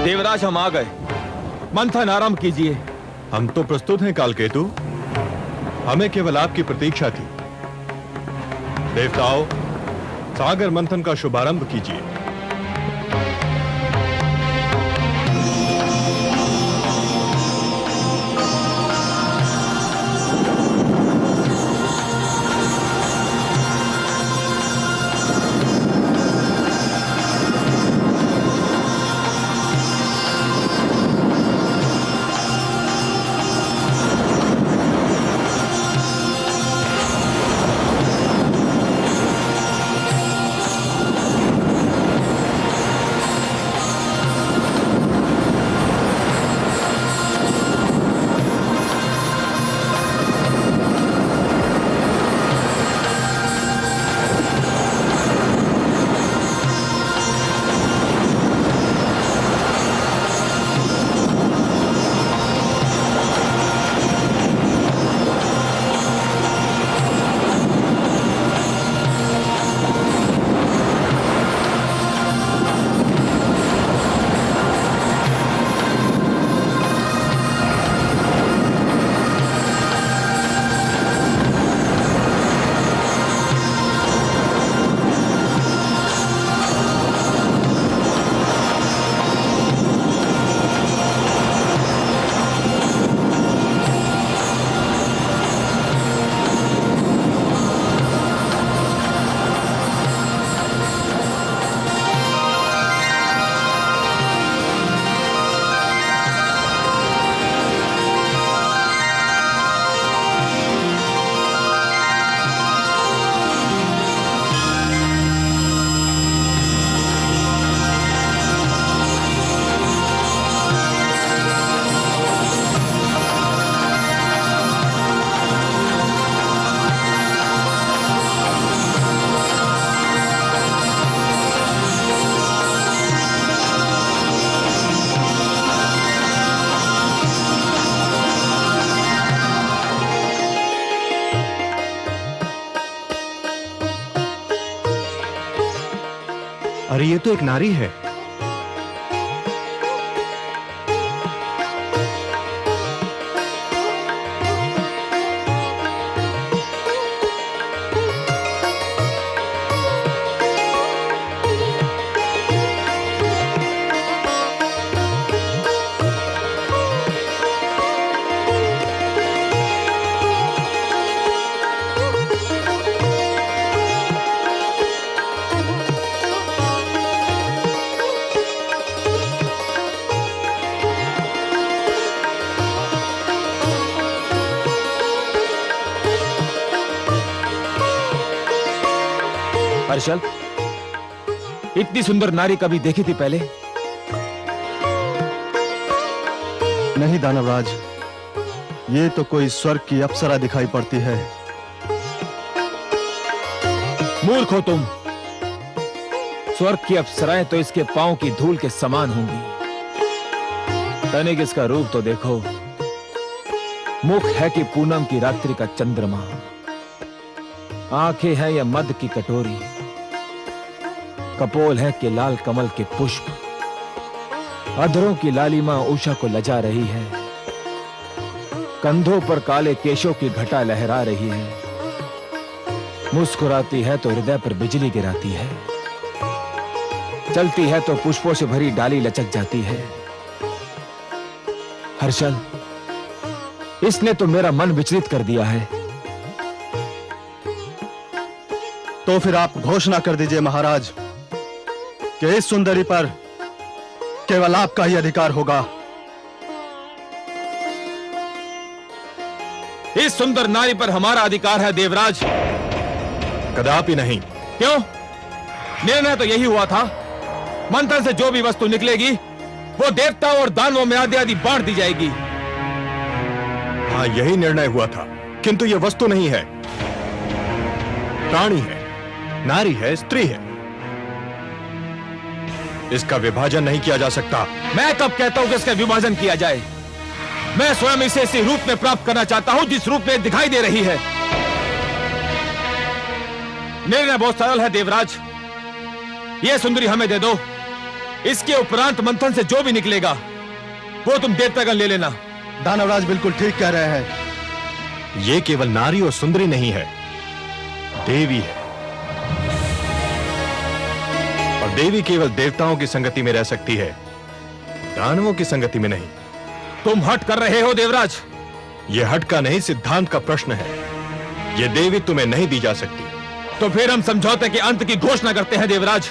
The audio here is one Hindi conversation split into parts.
देवराज हम आ गए, मंथन आरंभ कीजिए। हम तो प्रस्तुत हैं कालकेतु, हमें केवल आपकी प्रतीक्षा थी। देवताओं, सागर मंथन का शुभारंभ कीजिए। अरे ये तो एक नारी है। हर्षल, इतनी सुंदर नारी कभी देखी थी पहले? नहीं दानवराज, ये तो कोई स्वर्ग की अप्सरा दिखाई पड़ती है। मूर्ख हो तुम। स्वर्ग की अप्सराएं तो इसके पांव की धूल के समान होंगी। तनिक इसका रूप तो देखो। मुख है कि पूनम की रात्रि का चंद्रमा, आंखें हैं या मद की कटोरी, कपोल है कि लाल कमल के पुष्प, अधरों की लालिमा उषा को लजा रही है, कंधों पर काले केशों की घटा लहरा रही है, मुस्कुराती है तो हृदय पर बिजली गिराती है, चलती है तो पुष्पों से भरी डाली लचक जाती है। हर्षल, इसने तो मेरा मन विचलित कर दिया है। तो फिर आप घोषणा कर दीजिए महाराज कि इस सुंदरी पर केवल आपका ही अधिकार होगा। इस सुंदर नारी पर हमारा अधिकार है देवराज। कदापि नहीं। क्यों? निर्णय तो यही हुआ था, मंथन से जो भी वस्तु निकलेगी वो देवताओं और दानवों में आदि आदि बांट दी जाएगी। हाँ, यही निर्णय हुआ था, किंतु यह वस्तु नहीं है, प्राणी है, नारी है, स्त्री है। इसका विभाजन नहीं किया जा सकता। मैं कब कहता हूं कि इसका विभाजन किया जाए? मैं स्वयं इसे इसी रूप में प्राप्त करना चाहता हूं जिस रूप में दिखाई दे रही है। निर्णय बहुत सरल है देवराज, यह सुंदरी हमें दे दो, इसके उपरांत मंथन से जो भी निकलेगा वो तुम देवतागण ले लेना। दानवराज बिल्कुल ठीक कह रहे हैं। ये केवल नारी और सुंदरी नहीं है, देवी है। और देवी केवल देवताओं की संगति में रह सकती है, दानवों की संगति में नहीं। तुम हट कर रहे हो देवराज। यह हट का नहीं, सिद्धांत का प्रश्न है। यह देवी तुम्हें नहीं दी जा सकती। तो फिर हम समझौते के अंत की घोषणा करते हैं देवराज।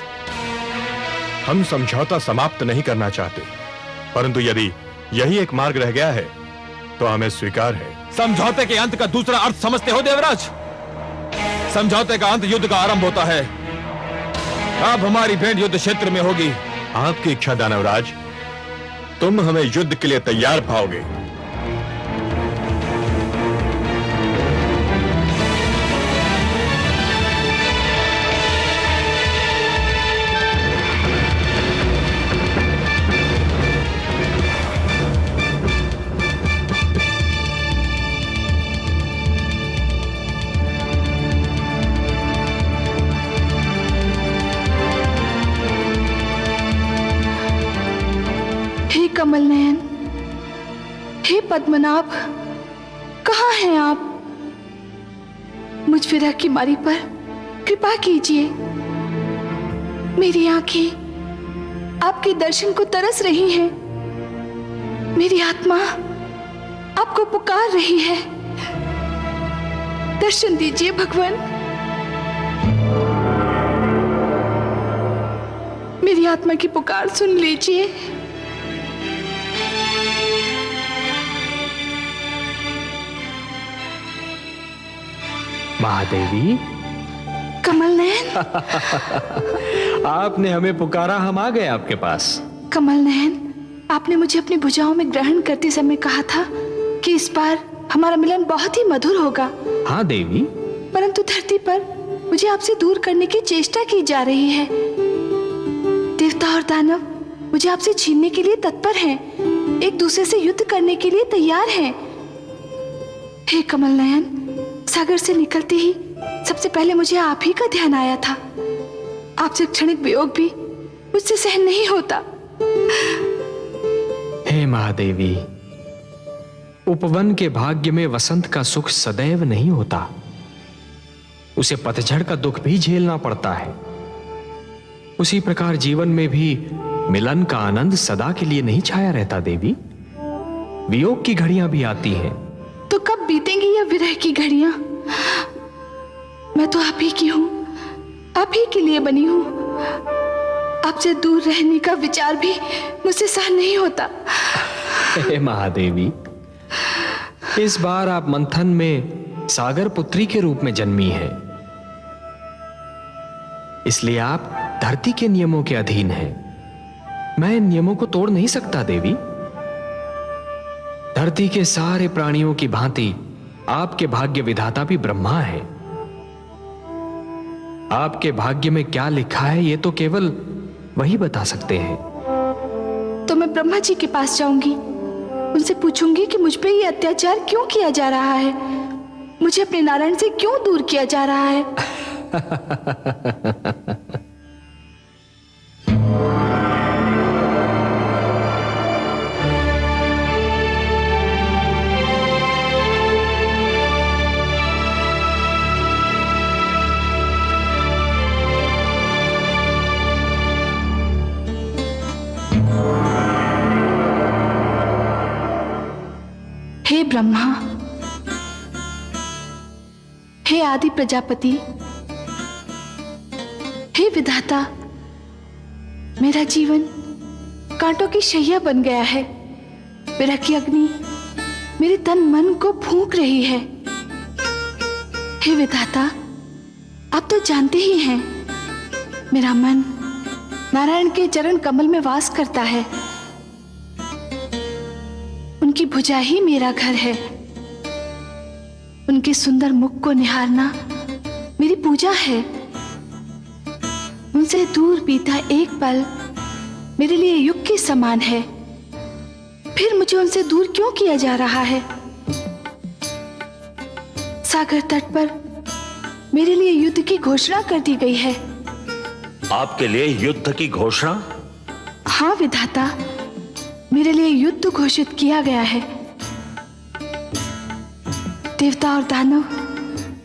हम समझौता समाप्त नहीं करना चाहते, परंतु यदि यही एक मार्ग रह गया है तो हमें स्वीकार है। समझौते के अंत का दूसरा अर्थ समझते हो देवराज? समझौते का अंत युद्ध का आरंभ होता है। अब हमारी भेंट युद्ध क्षेत्र में होगी। आपकी इच्छा दानवराज, तुम हमें युद्ध के लिए तैयार पाओगे। कमल नयन, हे पद्मनाभ, कहाँ हैं आप? मुझ विरह की मारी पर कृपा कीजिए। मेरी आंखें आपके दर्शन को तरस रही हैं। मेरी आत्मा आपको पुकार रही है। दर्शन दीजिए भगवान। मेरी आत्मा की पुकार सुन लीजिए। महादेवी, कमल नयन, आपने हमें पुकारा, हम आ गए आपके पास। कमल नयन, आपने मुझे अपनी भुजाओं में ग्रहण करते समय कहा था कि इस बार हमारा मिलन बहुत ही मधुर होगा। हाँ देवी। परंतु धरती पर मुझे आपसे दूर करने की चेष्टा की जा रही है। देवता और दानव मुझे आपसे छीनने के लिए तत्पर हैं, एक दूसरे से युद्ध करने के लिए तैयार हैं। हे कमल नयन, सागर से निकलते ही सबसे पहले मुझे आप ही का ध्यान आया था। आपसे क्षणिक वियोग भी मुझसे सहन नहीं होता। हे महादेवी, उपवन के भाग्य में वसंत का सुख सदैव नहीं होता, उसे पतझड़ का दुख भी झेलना पड़ता है। उसी प्रकार जीवन में भी मिलन का आनंद सदा के लिए नहीं छाया रहता देवी। वियोग की घड़ियां भी आती हैं। तो कब बीतेंगी यह विरह की घड़ियां? मैं तो आप ही की हूं, आप ही के लिए बनी हूं। आपसे दूर रहने का विचार भी मुझसे सहन नहीं होता। हे महादेवी, इस बार आप मंथन में सागर पुत्री के रूप में जन्मी है, इसलिए आप धरती के नियमों के अधीन हैं। मैं इन नियमों को तोड़ नहीं सकता देवी। धरती के सारे प्राणियों की भांति आपके भाग्य विधाता भी ब्रह्मा है। आपके भाग्य में क्या लिखा है ये तो केवल वही बता सकते हैं। तो मैं ब्रह्मा जी के पास जाऊंगी, उनसे पूछूंगी कि मुझ पे ये अत्याचार क्यों किया जा रहा है, मुझे अपने नारायण से क्यों दूर किया जा रहा है। हे ब्रह्मा, हे आदि प्रजापति, हे विधाता, मेरा जीवन कांटों की शैया बन गया है। विरह की अग्नि मेरे तन मन को फूंक रही है। हे विधाता, आप तो जानते ही हैं, मेरा मन नारायण के चरण कमल में वास करता है। उनकी भुजा ही मेरा घर है। उनके सुंदर मुख को निहारना मेरी पूजा है। उनसे दूर बीता एक पल मेरे लिए युग के समान है। फिर मुझे उनसे दूर क्यों किया जा रहा है? सागर तट पर मेरे लिए युद्ध की घोषणा कर दी गई है। आपके लिए युद्ध की घोषणा? हाँ विधाता, मेरे लिए युद्ध घोषित किया गया है। देवता और दानव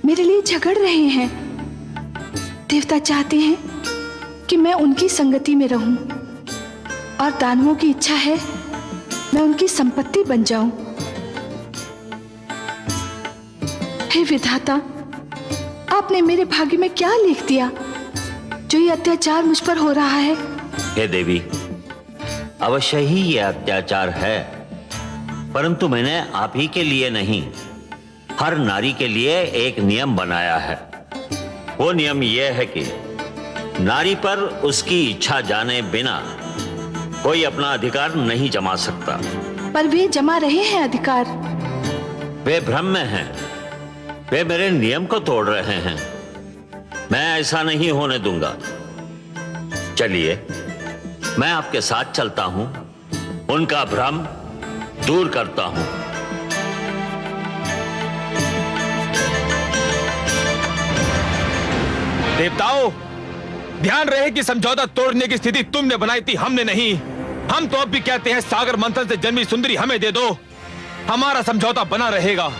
मेरे लिए झगड़ रहे हैं। देवता चाहते हैं कि मैं उनकी संगति में रहूं और दानवों की इच्छा है मैं उनकी संपत्ति बन जाऊं। हे विधाता, आपने मेरे भाग्य में क्या लिख दिया जो ये अत्याचार मुझ पर हो रहा है? हे देवी, अवश्य ही ये अत्याचार है, परंतु मैंने आप ही के लिए नहीं, हर नारी के लिए एक नियम बनाया है। वो नियम यह है कि नारी पर उसकी इच्छा जाने बिना कोई अपना अधिकार नहीं जमा सकता। पर वे जमा रहे हैं अधिकार। वे भ्रम में हैं, वे मेरे नियम को तोड़ रहे हैं। मैं ऐसा नहीं होने दूंगा। चलिए, मैं आपके साथ चलता हूं, उनका भ्रम दूर करता हूं। देवताओं, ध्यान रहे कि समझौता तोड़ने की स्थिति तुमने बनाई थी, हमने नहीं। हम तो अब भी कहते हैं सागर मंथन से जन्मी सुंदरी हमें दे दो, हमारा समझौता बना रहेगा।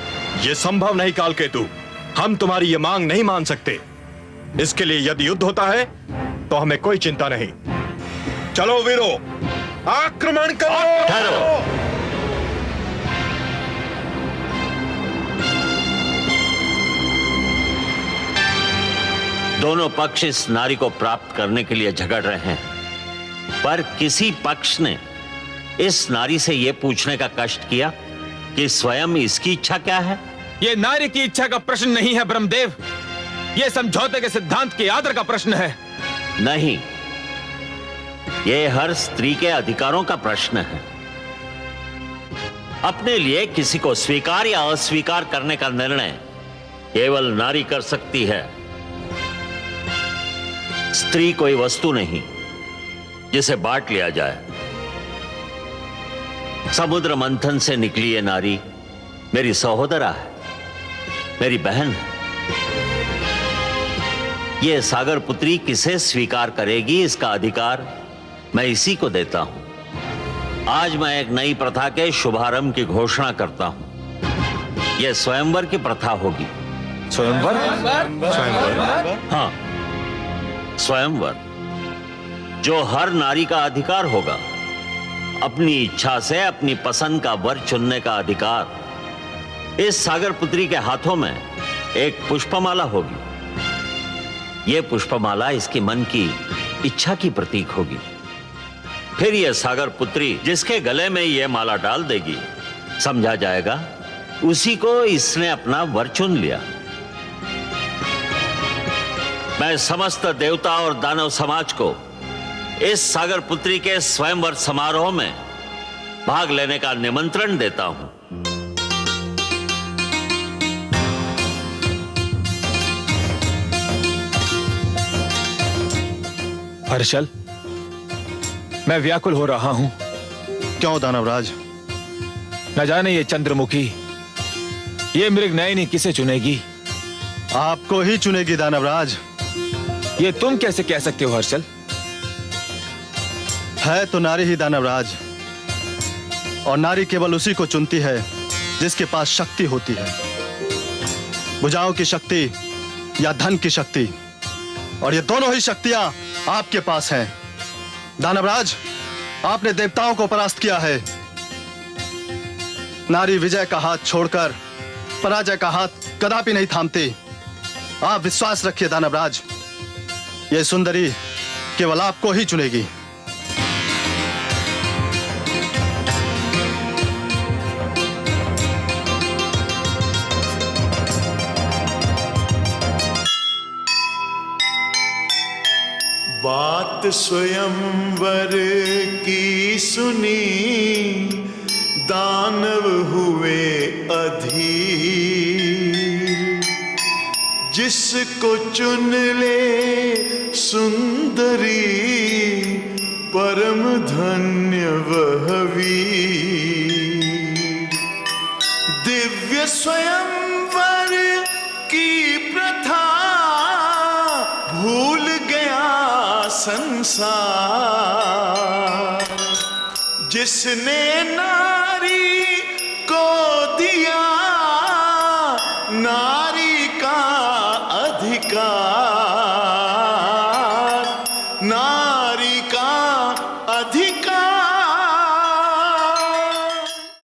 यह संभव नहीं कालकेतु, हम तुम्हारी ये मांग नहीं मान सकते। इसके लिए यदि युद्ध होता है तो हमें कोई चिंता नहीं। चलो वीरो, आक्रमण करो। ठहरो। दोनों पक्ष इस नारी को प्राप्त करने के लिए झगड़ रहे हैं, पर किसी पक्ष ने इस नारी से यह पूछने का कष्ट किया कि स्वयं इसकी इच्छा क्या है? यह नारी की इच्छा का प्रश्न नहीं है ब्रह्मदेव, यह समझौते के सिद्धांत के आदर का प्रश्न है। नहीं, यह हर स्त्री के अधिकारों का प्रश्न है। अपने लिए किसी को स्वीकार या अस्वीकार करने का निर्णय केवल नारी कर सकती है। स्त्री कोई वस्तु नहीं जिसे बांट लिया जाए। समुद्र मंथन से निकली ये नारी मेरी सहोदरा है, मेरी बहन है। ये सागर पुत्री किसे स्वीकार करेगी, इसका अधिकार मैं इसी को देता हूं। आज मैं एक नई प्रथा के शुभारंभ की घोषणा करता हूं। यह स्वयंवर की प्रथा होगी। स्वयंवर? हाँ, स्वयंवर, जो हर नारी का अधिकार होगा। अपनी इच्छा से अपनी पसंद का वर चुनने का अधिकार। इस सागर पुत्री के हाथों में एक पुष्पमाला होगी। यह पुष्पमाला इसके मन की इच्छा की प्रतीक होगी। फिर यह सागर पुत्री जिसके गले में यह माला डाल देगी, समझा जाएगा उसी को इसने अपना वर चुन लिया। मैं समस्त देवता और दानव समाज को इस सागर पुत्री के स्वयंवर समारोह में भाग लेने का निमंत्रण देता हूं। हर्षल, मैं व्याकुल हो रहा हूं। क्यों दानवराज? न जाने ये चंद्रमुखी, ये मृगनयनी किसे चुनेगी? आपको ही चुनेगी दानवराज। ये तुम कैसे कह सकते हो हर्षल? है तो नारी ही दानवराज, और नारी केवल उसी को चुनती है जिसके पास शक्ति होती है। भुजाओं की शक्ति या धन की शक्ति, और ये दोनों ही शक्तियां आपके पास हैं। दानवराज, आपने देवताओं को परास्त किया है। नारी विजय का हाथ छोड़कर पराजय का हाथ कदापि नहीं थामती। आप विश्वास रखिए दानवराज, यह सुंदरी केवल आपको ही चुनेगी। बात स्वयंवर की सुनी, दानव हुए अधीर। जिसको चुन ले सुंदरी, परम धन्य वह वीर। दिव्य स्वयंवर की प्रथा भूल गया संसार। जिसने नारी को दिया नारी का अधिकार, नारी का अधिकार